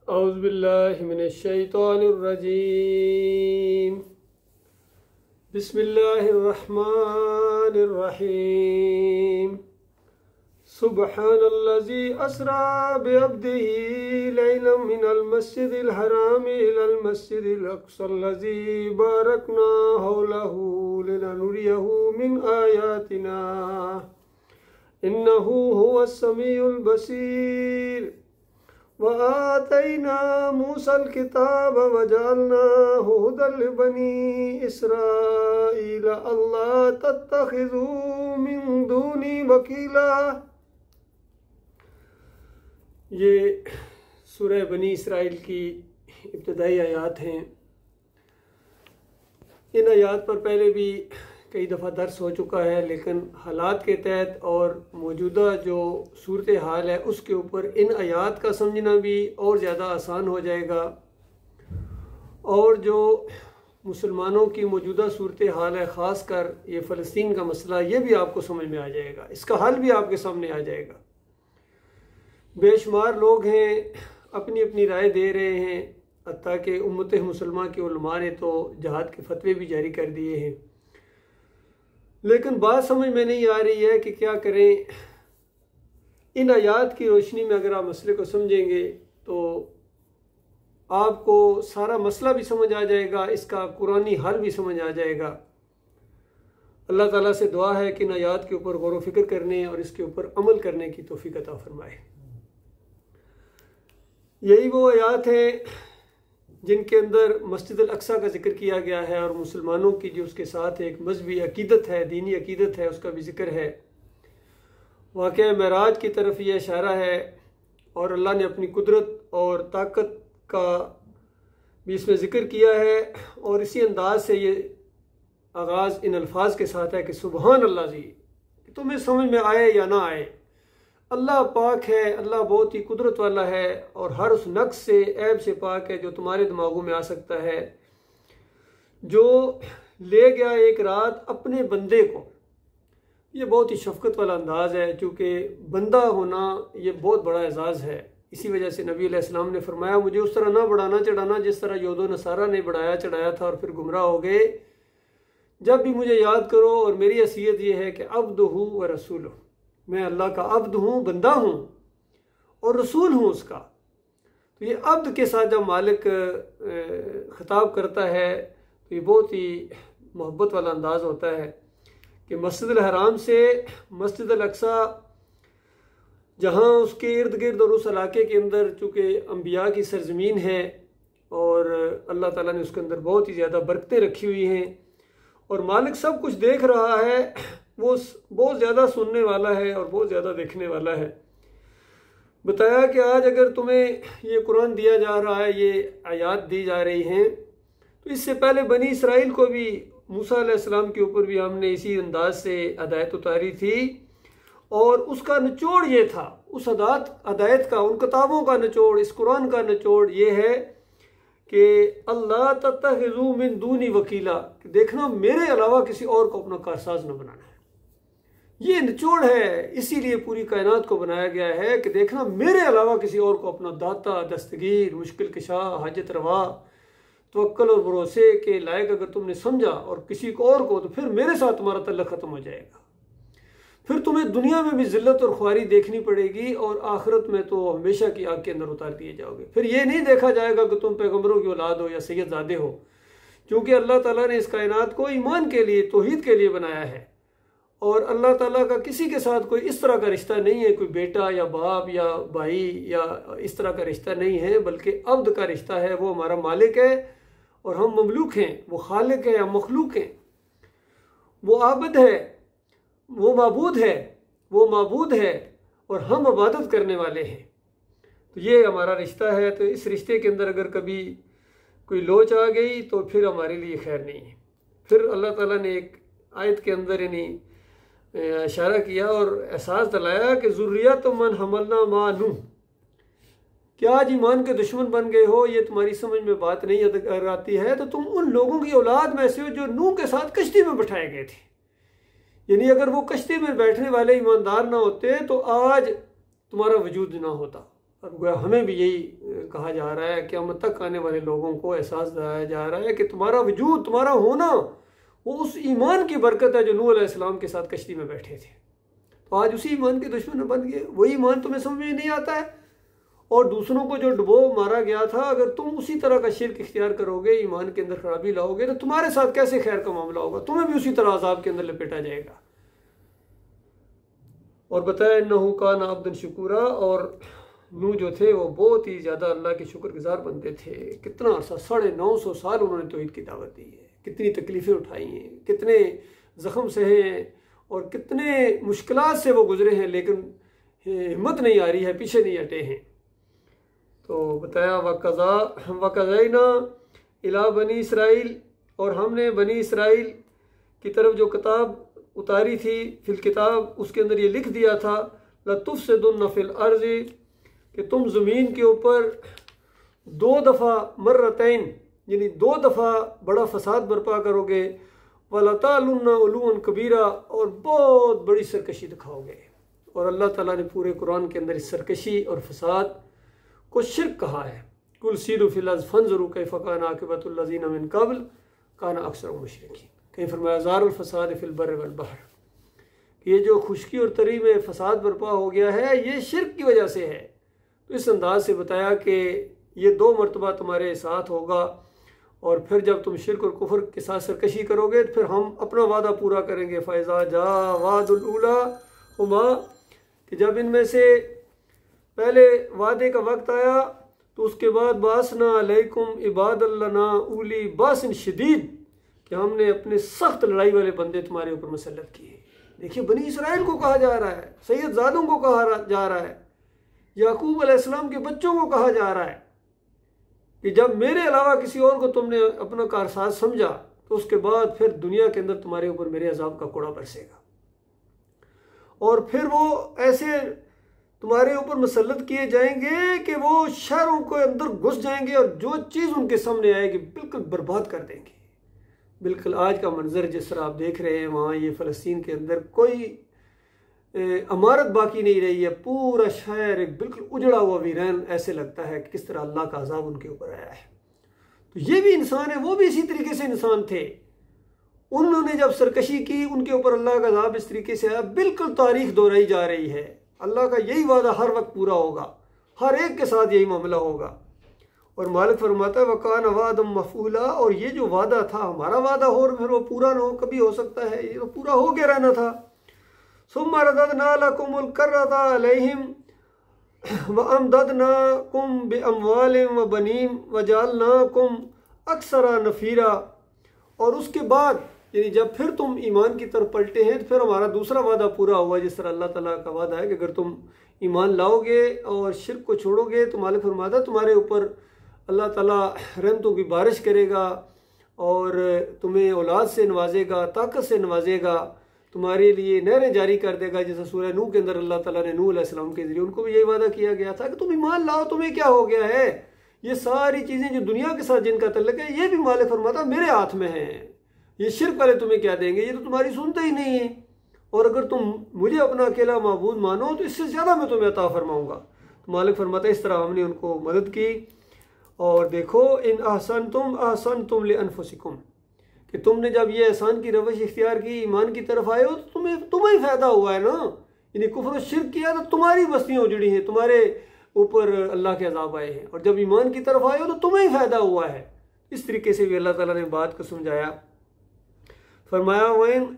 औज़ुबिल्लाहि मिनश्शैतानिर्रजीम। बिस्मिल्लाहिर्रहमानिर्रहीम। सुब्हानल्लज़ी अस्रा बिअब्दिही लैलन मिनल मस्जिदिल हराम इलल मस्जिदिल अक़सल्लज़ी बारकना हौलहू लिननुरियहू मिन आयातिना इन्नहू हुवस समीउल बसीर। वआतैना मूसल किताब वजअलनाहु हुदल लिबनी इसराईल अल्ला तत्तखिज़ू मिन दूनी वकीला। ये सूरह बनी इसराइल की इब्तदाई आयात हैं। इन आयात पर पहले भी कई दफ़ा दर्स हो चुका है, लेकिन हालात के तहत और मौजूदा जो सूरत हाल है उसके ऊपर इन आयात का समझना भी और ज़्यादा आसान हो जाएगा, और जो मुसलमानों की मौजूदा सूरत हाल है, ख़ास कर ये फ़लस्तीन का मसला, ये भी आपको समझ में आ जाएगा, इसका हल भी आपके सामने आ जाएगा। बेशुमार लोग हैं अपनी अपनी राय दे रहे हैं, हत्ता कि उम्मत मुसलमान के उलमा ने तो जहाद के फतवे भी जारी कर दिए हैं, लेकिन बात समझ में नहीं आ रही है कि क्या करें। इन आयात की रोशनी में अगर आप मसले को समझेंगे तो आपको सारा मसला भी समझ आ जाएगा, इसका कुरानी हल भी समझ आ जाएगा। अल्लाह ताला से दुआ है कि इन आयात के ऊपर गौर व फिक्र करने और इसके ऊपर अमल करने की तौफीक अता फरमाए। यही वो आयात है जिनके अंदर मस्जिद अल अक्सा का जिक्र किया गया है, और मुसलमानों की जो उसके साथ एक मजहबी अकीदत है, दीनी अकीदत है, उसका भी जिक्र है। वाक़या मेराज की तरफ ये इशारा है, और अल्लाह ने अपनी कुदरत और ताकत का भी इसमें ज़िक्र किया है, और इसी अंदाज से ये आगाज़ इन अल्फाज के साथ है कि सुबहान अल्लाह जी, तुम्हें समझ में आए या ना आए, अल्लाह पाक है, अल्लाह बहुत ही कुदरत वाला है, और हर उस नक्स से, ऐब से पाक है जो तुम्हारे दिमागों में आ सकता है। जो ले गया एक रात अपने बंदे को, ये बहुत ही शफकत वाला अंदाज है, चूँकि बंदा होना ये बहुत बड़ा एजाज़ है। इसी वजह से नबी अलैहिस्सलाम ने फरमाया, मुझे उस तरह ना बढ़ाना चढ़ाना जिस तरह यहूद नसारा ने बढ़ाया चढ़ाया था और फिर गुमराह हो गए। जब भी मुझे याद करो, और मेरी हैसियत ये है कि अब्दुहु व रसूलुहु, मैं अल्लाह का अब्द हूँ, बंदा हूँ, और रसूल हूँ उसका। तो ये अब्द के साथ जब मालिक खिताब करता है तो ये बहुत ही मोहब्बत वाला अंदाज होता है कि मस्जिद अल हराम से मस्जिद अल अक्सा, जहाँ उसके इर्द गिर्द और उस इलाके के अंदर चूँकि अम्बिया की सरजमीन है, और अल्लाह ताला ने उसके अंदर बहुत ही ज़्यादा बरकतें रखी हुई हैं, और मालिक सब कुछ देख रहा है, वो बहुत ज़्यादा सुनने वाला है और बहुत ज़्यादा देखने वाला है। बताया कि आज अगर तुम्हें ये कुरान दिया जा रहा है, ये आयात दी जा रही हैं, तो इससे पहले बनी इसराइल को भी, मूसा अलैहिस्सलाम के ऊपर भी हमने इसी अंदाज से हदायत उतारी थी, और उसका निचोड़ ये था, उस हदायत का, उन किताबों का निचोड़, इस कुरान का निचोड़ ये है कि अल्लाह तत्तखिज़ू मिन दूनी वकीला, देखना मेरे अलावा किसी और को अपना कारसाज न बनाना है। ये निचोड़ है, इसीलिए पूरी कायनात को बनाया गया है कि देखना मेरे अलावा किसी और को अपना दाता, दस्तगीर, मुश्किल कशा, हाजत रवा, तवक्कल और भरोसे के लायक अगर तुमने समझा और किसी को और को, तो फिर मेरे साथ तुम्हारा तल्लुक़ ख़त्म हो जाएगा। फिर तुम्हें दुनिया में भी ज़िल्लत और ख्वारी देखनी पड़ेगी, और आखिरत में तो हमेशा की आग के अंदर उतार दिए जाओगे। फिर ये नहीं देखा जाएगा कि तुम पैगम्बरों की औलाद हो या सैयदजादे हो, क्योंकि अल्लाह ताला ने इस कायनात को ईमान के लिए, तौहीद के लिए बनाया है, और अल्लाह ताला का किसी के साथ कोई इस तरह का रिश्ता नहीं है, कोई बेटा या बाप या भाई या इस तरह का रिश्ता नहीं है, बल्कि अब्द का रिश्ता है। वो हमारा मालिक है और हम ममलूक हैं, वो खालिक है, हम मखलूक हैं, वो आबिद है, वो माबूद है, वो माबूद है, और हम इबादत करने वाले हैं। तो ये हमारा रिश्ता है। तो इस रिश्ते के अंदर अगर कभी कोई लोच आ गई तो फिर हमारे लिए खैर नहीं है। फिर अल्लाह ताला ने एक आयत के अंदर यानी इशारा किया और एहसास दिलाया कि ज़ुर्रियत मन हमलना मा नूह, क्या आज ईमान के दुश्मन बन गए हो, ये तुम्हारी समझ में बात नहीं अगर आती है तो तुम उन लोगों की औलाद में से हो जो नूह के साथ कश्ती में बैठाए गए थे। यानी अगर वो कश्ती में बैठने वाले ईमानदार ना होते तो आज तुम्हारा वजूद ना होता। और हमें भी यही में कहा जा रहा है, क़यामत तक आने वाले लोगों को एहसास दिलाया जा रहा है कि तुम्हारा वजूद, तुम्हारा होना वो उस ईमान की बरकत है जो नूह अलैहिस्सलाम के साथ कश्ती में बैठे थे। तो आज उसी ईमान के दुश्मन बन गए। वही ईमान तुम्हें समझ में नहीं आता है। और दूसरों को जो डुबो मारा गया था, अगर तुम उसी तरह का शिर्क इख्तियार करोगे, ईमान के अंदर खराबी लाओगे, तो तुम्हारे साथ कैसे खैर का मामला होगा? तुम्हें भी उसी तरह अजाब के अंदर लपेटा जाएगा। और बताया इन्नहु कान अब्दन शुकुरा, और नूह जो थे वो बहुत ही ज़्यादा अल्लाह के शुक्रगुजार बनते थे। कितना अर्सा, 950 साल उन्होंने तौहीद की दावत दी है, कितनी तकलीफ़ें उठाई हैं, कितने ज़ख्म सहे हैं और कितने मुश्किलात से वो गुजरे हैं, लेकिन हिम्मत नहीं आ रही है, पीछे नहीं हटे हैं। तो बताया वक़ज़ैना इला बनी इसराइल, और हमने बनी इसराइल की तरफ जो किताब उतारी थी, फिल किताब, उसके अंदर ये लिख दिया था, लतुफ़सिदुन्न फिल अर्ज़ि, कि तुम ज़मीन के ऊपर 2 दफ़ा मर्रतैन, यानी 2 दफ़ा बड़ा फसाद बर्पा करोगे, वलतालुन्न उलूअन कबीरा, और बहुत बड़ी सरकशी दिखाओगे। और अल्लाह ताला ने पूरे कुरान के अंदर इस सरकशी और फसाद को शिर्क कहा है। कुल सीरू फिल अर्ज़ फंज़ुरू कैफ़ कान आक़िबतुल लज़ीना मिन क़ब्ल कान अक्सरुहुम मुशरिकीन। कहीं फरमाया ज़ारुल फ़साद फिल बर्रि वल बहर, ये जो खुश्की और तरी में फसाद बर्पा हो गया है, ये शिर्क की वजह से है। तो इस अंदाज से बताया कि ये 2 मरतबा तुम्हारे साथ होगा, और फिर जब तुम शिर्क और कुफ्र के साथ सरकशी करोगे तो फिर हम अपना वादा पूरा करेंगे। फ़ैज़ा जा वादुल ऊला हुमा, कि जब इनमें से पहले वादे का वक्त आया तो उसके बाद बासना अलैकुम इबादन लना उली बासिन शदीद, कि हमने अपने सख्त लड़ाई वाले बंदे तुम्हारे ऊपर मुसल्लत किए। देखिए, बनी इसराइल को कहा जा रहा है, सैयद ज़ादों को कहा जा रहा है, याकूब अलैहिस्सलाम के बच्चों को कहा जा रहा है कि जब मेरे अलावा किसी और को तुमने अपना कारसाज समझा तो उसके बाद फिर दुनिया के अंदर तुम्हारे ऊपर मेरे अजाब का कोड़ा बरसेगा, और फिर वो ऐसे तुम्हारे ऊपर मुसल्लत किए जाएंगे कि वो शहरों के अंदर घुस जाएंगे और जो चीज़ उनके सामने आएगी बिल्कुल बर्बाद कर देंगे। बिल्कुल आज का मंजर जिस तरह आप देख रहे हैं, वहाँ ये फ़लस्तीन के अंदर कोई इमारत बाकी नहीं रही है, पूरा शहर एक बिल्कुल उजड़ा हुआ वीरान, ऐसे लगता है कि किस तरह अल्लाह का अजाब उनके ऊपर आया है। तो ये भी इंसान है, वो भी इसी तरीके से इंसान थे। उन्होंने जब सरकशी की, उनके ऊपर अल्लाह का अजाब इस तरीके से आया। बिल्कुल तारीख दोहराई जा रही है, अल्लाह का यही वादा हर वक्त पूरा होगा, हर एक के साथ यही मामला होगा। और मालिक फरमाता है वकान वादम मफूला, और ये जो वादा था हमारा वादा हो और फिर वो पूरा ना हो, कभी हो सकता है, ये तो पूरा हो गया रहना था। सुम्मा रददना लकुमुल कररता अलैहिम व अमददनाकुम बिअमवालिम व बनीन व जअलनाकुम अक्सरा नफीरा, और उसके बाद यानी जब फिर तुम ईमान की तरफ पलटे हैं तो फिर हमारा दूसरा वादा पूरा हुआ। जिस तरह अल्लाह ताला का वादा है कि अगर तुम ईमान लाओगे और शिर्क को छोड़ोगे तो मालिक फरमाता तुम्हारे ऊपर अल्लाह ताला रहमतों की बारिश करेगा और तुम्हें औलाद से नवाजेगा, ताकत से नवाजेगा, तुम्हारे लिए नहरें जारी कर देगा। जैसे सूरह नूह के अंदर अल्लाह ताला ने नूह अलैहिस्सलाम के जरिए उनको भी यही वादा किया गया था कि तुम ईमान लाओ, तुम्हें क्या हो गया है, ये सारी चीज़ें जो दुनिया के साथ जिनका तल्लुक है ये भी मालिक फरमाता मेरे हाथ में है, ये शिर्क वाले तुम्हें क्या देंगे, ये तो तुम्हारी सुनते ही नहीं है, और अगर तुम मुझे अपना अकेला माबूद मानो तो इससे ज़्यादा मैं तुम्हें अता फरमाऊँगा। तो मालिक फरमाता इस तरह हमने उनको मदद की। और देखो इन अहसन तुम ले अनफुसिकुम, कि तुमने जब ये एहसान की रवश इख्तियार की, ईमान की तरफ आए हो तो तुम्हें फ़ायदा हुआ है ना, यानी कुफ्र शिर्क किया तो तुम्हारी बस्तियाँ उजड़ी हैं, तुम्हारे ऊपर अल्लाह के अजाब आए हैं, और जब ईमान की तरफ आए हो तो तुम्हें फ़ायदा हुआ है। इस तरीके से भी अल्लाह ताला ने बात को समझाया। फरमाया वैन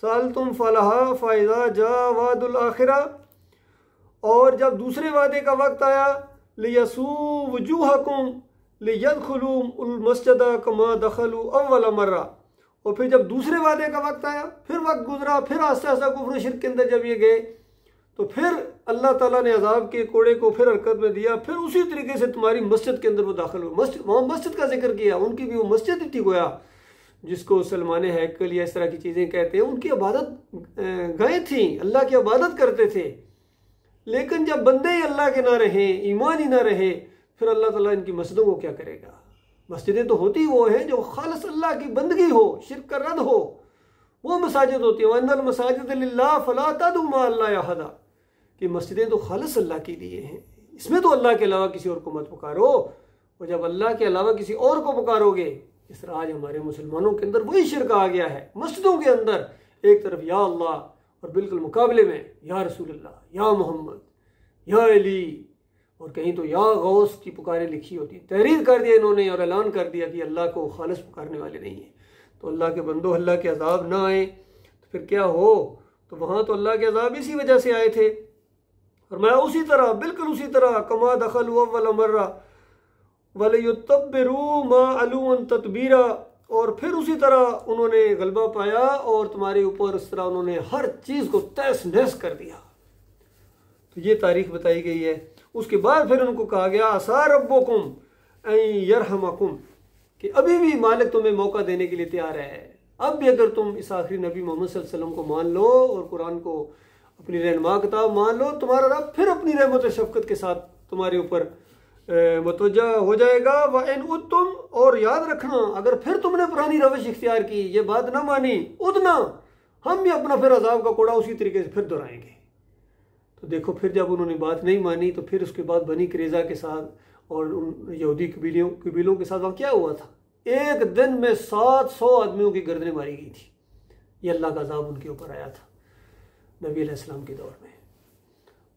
साल तुम फलाहा फ़ायदा जा वादुल आखिरा, और जब दूसरे वादे का वक्त आया लियसू वजूहकुम लियदखुलू मस्जिद कमा दखलू अव्वल मर्रा, और फिर जब दूसरे वादे का वक्त आया, फिर वक्त गुजरा, फिर आस्ते आस्ते कुफ्र शिर्क के अंदर जब ये गए तो फिर अल्लाह ताला ने अजाब के कोड़े को फिर हरकत में दिया, फिर उसी तरीके से तुम्हारी मस्जिद के अंदर वो दाखिल हुए। वहाँ मस्जिद का जिक्र किया, उनकी भी वो मस्जिद ही थी गोया, जिसको सलमान हैकल या इस तरह की चीज़ें कहते हैं। उनकी इबादत गए थी, अल्लाह की इबादत करते थे, लेकिन जब बंदे ही अल्लाह के ना रहे, ईमान ही ना रहे, फिर अल्लाह ताला इनकी मस्जिदों को क्या करेगा। मस्जिदें तो होती वो हैं जो खालिस अल्लाह की बंदगी हो, शिर्क का रद्द हो, वो मसाजिद होती है। वन्नल मसाजिद लिल्लाह फला तदउ मा अल्लाह अहदा, कि मस्जिदें तो खालिस अल्लाह के लिए हैं, इसमें तो अल्लाह के अलावा किसी और को मत पुकारो। और जब अल्लाह के अलावा किसी और को पुकारोगे, इस तरह आज हमारे मुसलमानों के अंदर वही शिरक आ गया है। मस्जिदों के अंदर एक तरफ या अल्लाह और बिल्कुल मुकाबले में या रसूल अल्लाह, या मोहम्मद, या अली, और कहीं तो या गौस की पुकारें लिखी होती। तहरीर कर दिया इन्होंने और ऐलान कर दिया कि अल्लाह को खालिस पुकारने वाले नहीं है। तो अल्लाह के बंदो, अल्लाह के अजाब ना आए तो फिर क्या हो? तो वहाँ तो अल्लाह के अजाब इसी वजह से आए थे। और मैं उसी तरह, बिल्कुल उसी तरह, कमा दखल अव्वल मर्रा वलयुतब्बिरू मा अलून ततबीरा, और फिर उसी तरह उन्होंने गलबा पाया और तुम्हारे ऊपर उस तरह उन्होंने हर चीज़ को तहस नहस कर दिया। तो ये तारीख बताई गई है। उसके बाद फिर उनको कहा गया आसा रब्बुकुम अन यरहमकुम, कि अभी भी मालिक तुम्हें मौका देने के लिए तैयार है। अब भी अगर तुम इस आखिरी नबी मोहम्मद सल्लल्लाहु अलैहि वसल्लम को मान लो और कुरान को अपनी रहनुमा किताब मान लो, तुम्हारा रब फिर अपनी रहमत और शफकत के साथ तुम्हारे ऊपर मुतवज्जा हो जाएगा। व इन उद्तुम, और याद रखना अगर फिर तुमने पुरानी रविश इख्तियार की, ये बात ना मानी, उदना, हम भी अपना फिर अजाब का कोड़ा उसी तरीके से फिर दोहराएंगे। तो देखो, फिर जब उन्होंने बात नहीं मानी तो फिर उसके बाद बनी कुरैज़ा के साथ और उन यहूदी कबीलों के साथ वहाँ क्या हुआ था? एक दिन में 700 आदमियों की गर्दनें मारी गई थी। ये अल्लाह का अजाब उनके ऊपर आया था नबी अलैहिस्सलाम के दौर में।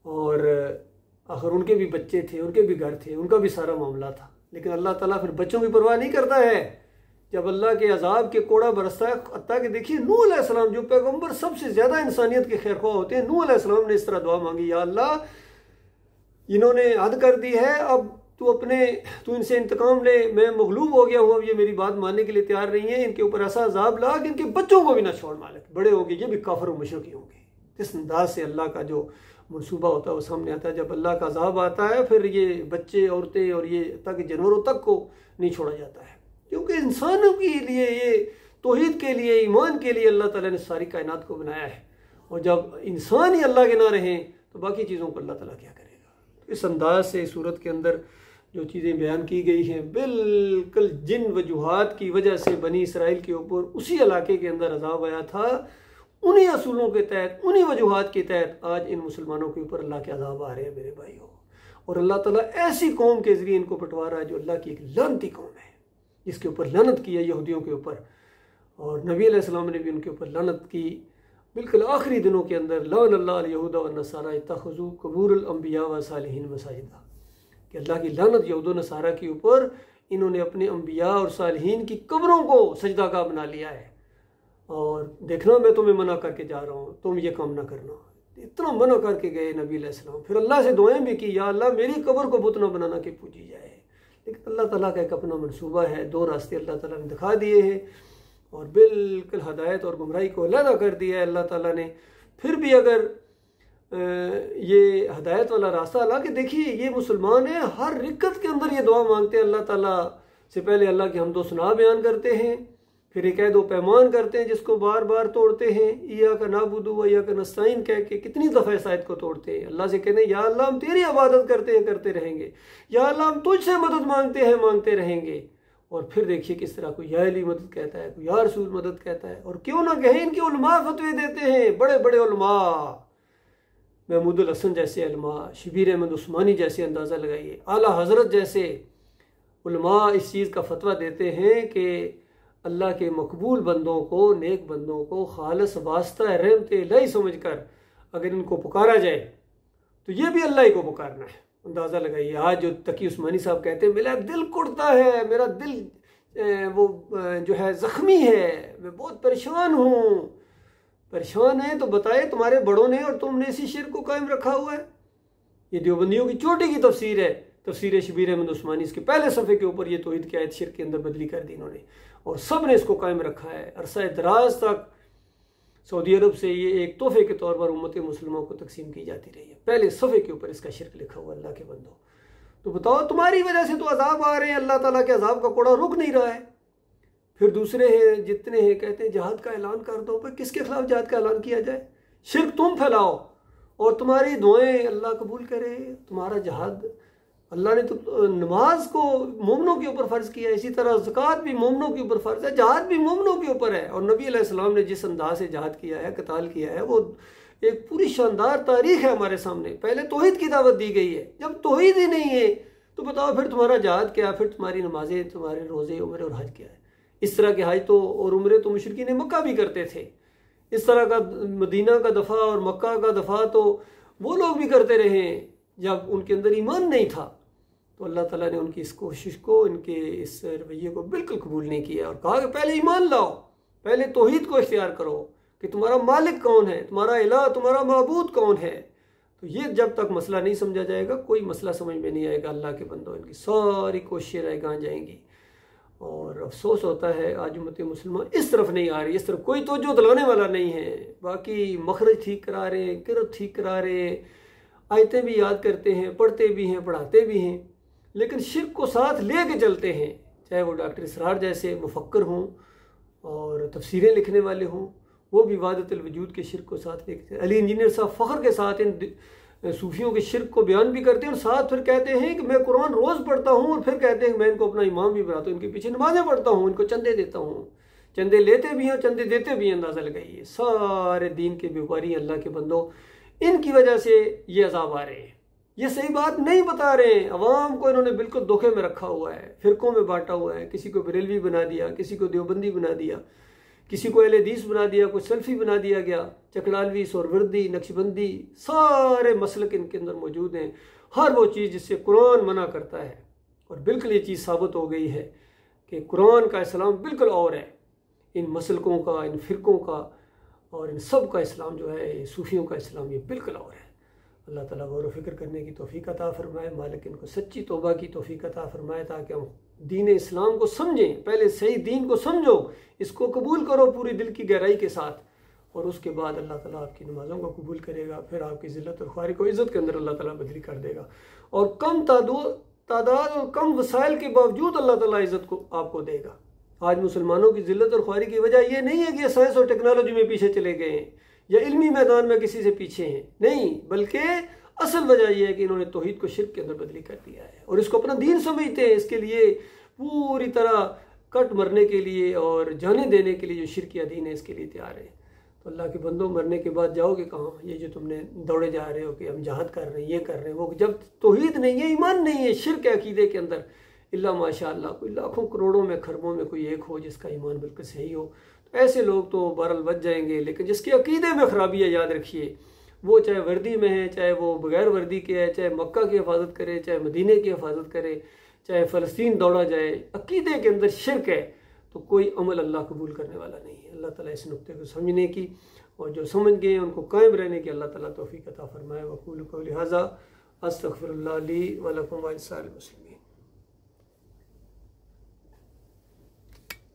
और आखिर उनके भी बच्चे थे, उनके भी घर थे, उनका भी सारा मामला था। लेकिन अल्लाह ताला फिर बच्चों की परवाह नहीं करता है। जब अल्लाह के अजाब के कोड़ा बरसता है, हत्ता कि देखिए नूह अलैहिस्सलाम जो पैगंबर सबसे ज़्यादा इंसानियत के खैरख्वाह होते हैं, नूह अलैहिस्सलाम ने इस तरह दुआ मांगी, या अल्लाह इन्होंने हद कर दी है, अब तू इनसे इंतकाम ले, मैं मगलूब हो गया हूँ, अब ये मेरी बात मानने के लिए तैयार नहीं है, इनके ऊपर ऐसा अजाब ला कि इनके बच्चों को भी ना छोड़ मालिक, बड़े होंगे ये भी काफिर और मुशरिक होंगे। इस अंदाज से अल्लाह का जो मनसूबा होता है वो सामने आता है। जब अल्लाह का अजाब आता है फिर ये बच्चे, औरतें और ये तक जानवरों तक को नहीं छोड़ा जाता है, क्योंकि इंसानों के लिए, ये तौहीद के लिए, ईमान के लिए अल्लाह ताला ने सारी कायनात को बनाया है। और जब इंसान ही अल्लाह के ना रहें तो बाकी चीज़ों को अल्लाह ताला क्या करेगा। तो इस अंदाज से सूरत के अंदर जो चीज़ें बयान की गई हैं, बिल्कुल जिन वजूहात की वजह से बनी इसराइल के ऊपर उसी इलाके के अंदर अजाब आया था, उन्हीं असूलों के तहत, उन्हीं वजूहात के तहत आज इन मुसलमानों के ऊपर अल्लाह के अजाब आ रहे हैं मेरे भाइयों। और अल्लाह ताला ऐसी कौम के ज़रिए इनको पटवा रहा है जो अल्लाह की एक लानती कौम है, जिसके ऊपर लानत की है यहूदियों के ऊपर, और नबी अलैहिस्सलाम ने भी उनके ऊपर लानत की। बिल्कुल आखिरी दिनों के अंदर लान अल्लाह अल यहूदा व नसारा इत्तखज़ू क़ुबूरुल अंबिया व सालिहीन मसाजिदा, कि अल्लाह की लानत यहूद व नसारा के ऊपर, इन्होंने अपने अंबिया और सालिहीन की कब्रों को सजदागाह बना लिया है। और देखना, मैं तुम्हें मना करके जा रहा हूँ, तुम ये काम ना करना। इतना मना करके गए नबी अलैहिस्सलाम। फिर अल्लाह से दुआएं भी की, या अल्लाह मेरी कब्र को बुत ना बनाना कि पूजी जाए। लेकिन अल्लाह ताला का एक अपना मनसूबा है, दो रास्ते अल्लाह ताला ने दिखा दिए हैं और बिल्कुल हदायत और गुमराही को अलहदा कर दिया है अल्लाह ताला ने। फिर भी अगर ये हदायत वाला रास्ता, हालांकि देखिए ये मुसलमान है, हर रिक्कत के अंदर ये दुआ मांगते हैं अल्लाह ताला से। पहले अल्लाह की हमदो सना बयान करते हैं, फिर एक दो पैमान करते हैं जिसको बार बार तोड़ते हैं, इया का नाबुदू व इया का नस्ताइन कह के कितनी दफ़ा इस आयत को तोड़ते हैं। अल्लाह से कहते हैं या अल्लाह हम तेरी इबादत करते हैं, करते रहेंगे, या अल्लाह हम तुझसे मदद मांगते हैं, मांगते रहेंगे। और फिर देखिए किस तरह कोई या अली मदद कहता है, कोई या रसूल मदद कहता है। और क्यों ना कहे, इनके उलमा फतवे देते हैं, बड़े बड़े उलमा, महमूदुल हसन जैसे उलमा, शबीर अहमद उस्मानी जैसे, अंदाज़ा लगाइए, आला हज़रत जैसे उलमा इस चीज़ का फतवा देते हैं कि अल्लाह के मकबूल बंदों को, नेक बंदों को खालिस वास्ता रहमत इलाही समझ कर अगर इनको पुकारा जाए तो ये भी अल्लाह ही को पुकारना है। अंदाज़ा लगाइए, आज जो तकी उस्मानी साहब कहते हैं मेरा दिल कुड़ता है, मेरा दिल वो जो है ज़ख्मी है, मैं बहुत परेशान हूँ। परेशान है तो बताए तुम्हारे बड़ों ने और तुमने इसी शिर्क को कायम रखा हुआ है। ये देवबंदियों की चोटी की तफसीर है, तफसीर शबीर अहमद उस्मानी, इसके पहले सफ़े के ऊपर ये तौहीद की आयत शिर्क के अंदर बदली कर दी इन्होंने, और सब ने इसको कायम रखा है। अरसा दराज तक सऊदी अरब से ये एक तोहफे के तौर पर उम्मत मुस्लिमों को तकसीम की जाती रही है। पहले सफ़े के ऊपर इसका शिर्क लिखा हुआ, अल्लाह के बंदो तो बताओ तुम्हारी वजह से तो अजाब आ रहे हैं, अल्लाह ताला के अजाब का कोड़ा रुक नहीं रहा है। फिर दूसरे हैं जितने हैं कहते हैं जहाद का ऐलान कर दो, पर किसके खिलाफ जहाद का ऐलान किया जाए? शिर्क तुम फैलाओ और तुम्हारी दुआएं अल्लाह कबूल करे, तुम्हारा जहाद। अल्लाह ने तो नमाज को मोमनों के ऊपर फ़र्ज़ किया है, इसी तरह ज़कात भी मोमनों के ऊपर फ़र्ज़ है, जहाद भी मोमनों के ऊपर है। और नबी अलैहिस्सलाम ने जिस अंदाज से जहाद किया है, क़ताल किया है, वो एक पूरी शानदार तारीख है हमारे सामने। पहले तौहीद की दावत दी गई है, जब तौहीद ही नहीं है तो बताओ फिर तुम्हारा जहाद क्या, फिर तुम्हारी नमाजें, तुम्हारे रोज़े, उम्रे और हज क्या है। इस तरह के हज तो और उम्रे तो मुशरिकीन मक्का भी करते थे। इस तरह का मदीना का दफ़ा और मक्का का दफ़ा तो वो लोग भी करते रहे जब उनके अंदर ईमान नहीं था। तो अल्लाह ताला ने उनकी इस कोशिश को, इनके इस रवैये को बिल्कुल कबूल नहीं किया और कहा कि पहले ईमान लाओ, पहले तौहीद को इख्तियार करो कि तुम्हारा मालिक कौन है, तुम्हारा इलाह, तुम्हारा माबूद कौन है। तो ये जब तक मसला नहीं समझा जाएगा कोई मसला समझ में नहीं आएगा। अल्लाह के बंदों, इनकी सारी कोशिशें रह जाएंगी। और अफसोस होता है आज उम्मत मुसलमान इस तरफ नहीं आ रही, इस तरफ कोई तवज्जो दिलाने वाला नहीं है। बाकी मखरज ठीक करा रहे हैं, किरत ठीक करा रहे हैं, आयतें भी याद करते हैं, पढ़ते भी हैं, पढ़ाते भी हैं, लेकिन शिर्क को साथ ले के चलते हैं। चाहे वो डॉक्टर इसरार जैसे मुफक्कर हों और तफसीरें लिखने वाले हों, वो भी वादतुल वजूद के शिर्क को साथ लेके, अली इंजीनियर साहब फ़ख्र के साथ इन सूफियों के शिर्क को बयान भी करते हैं और साथ फिर कहते हैं कि मैं कुरान रोज़ पढ़ता हूँ और फिर कहते हैं कि मैं इनको अपना इमाम भी बनाता हूँ, इनके पीछे नमाज़ें पढ़ता हूँ, इनको चंदे देता हूँ। चंदे लेते भी हैं, चंदे देते भी हैं। अंदाज़ा लगाइए, सारे दीन के व्यापारी अल्लाह के बंदों, इनकी वजह से ये अजाब आ रहे हैं। ये सही बात नहीं बता रहे हैं, अवाम को इन्होंने बिल्कुल धोखे में रखा हुआ है, फिरकों में बांटा हुआ है। किसी को बरेलवी बना दिया, किसी को देवबंदी बना दिया, किसी को अहले हदीस बना दिया, कुछ सल्फी बना दिया गया, चकड़ालवी, सोरवर्दी, नक्शबंदी, सारे मसलक इनके अंदर मौजूद हैं। हर वो चीज़ जिससे कुरान मना करता है, और बिल्कुल ये चीज़ साबित हो गई है कि कुरान का इस्लाम बिल्कुल और है इन मसलकों का, इन फ़िरकों का, और इन सब का इस्लाम जो है, सूफियों का इस्लाम, ये बिल्कुल और है। अल्लाह ताला गौर व फिक्र करने की तौफीक अता फरमाए। मालिक इनको सच्ची तौबा की तौफीक अता फरमाए ताकि हम दीन इस्लाम को समझें। पहले सही दीन को समझो, इसको कबूल करो पूरी दिल की गहराई के साथ, और उसके बाद अल्लाह ताला आपकी नमाज़ों को कबूल करेगा। फिर आपकी ज़िल्लत और ख्वारी को इज़्ज़त के अंदर अल्लाह ताला बदली कर देगा, और कम तादाद और कम वसाइल के बावजूद अल्लाह ताला इज़्ज़त को आपको देगा। आज मुसलमानों की ज़िल्लत और ख्वारी की वजह यह नहीं है कि साइंस और टेक्नोलॉजी में पीछे चले गए हैं या इल्मी मैदान में किसी से पीछे हैं, नहीं, बल्कि असल वजह यह है कि इन्होंने तौहीद को शिर्क के अंदर बदली कर दिया है और इसको अपना दीन समझते हैं। इसके लिए पूरी तरह कट मरने के लिए और जाने देने के लिए जो शिर्किया दीन है इसके लिए तैयार है। तो अल्लाह के बंदों, मरने के बाद जाओगे कहाँ? ये जो तुमने दौड़े जा रहे हो कि हम जहाद कर रहे हैं, ये कर रहे हैं, वो जब तौहीद नहीं है, ईमान नहीं है, शिर्क है अकीदे के अंदर, इल्ला माशाअल्लाह कोई लाखों करोड़ों में खरबों में कोई एक हो जिसका ईमान बिल्कुल सही हो, तो ऐसे लोग तो बहरहाल बच जाएंगे। लेकिन जिसके अकीदे में खराबी है, याद रखिए, वो चाहे वर्दी में है, चाहे वो बगैर वर्दी के है, चाहे मक्का की हिफाजत करे, चाहे मदीने की हिफाजत करे, चाहे फ़लस्तीन दौड़ा जाए, अकीदे के अंदर शिर्क है तो कोई अमल अल्लाह कबूल करने वाला नहीं है। अल्लाह ताला इस नुक्ते को समझने की और जो समझ गए उनको कायम रहने की अल्लाह ताला तौफीक अता फरमाए। वक़ूलु क़ौली हाज़ा अस्तग़फ़िरुल्लाह ली व लकुम व लिसाइरिल मुस्लिमीन।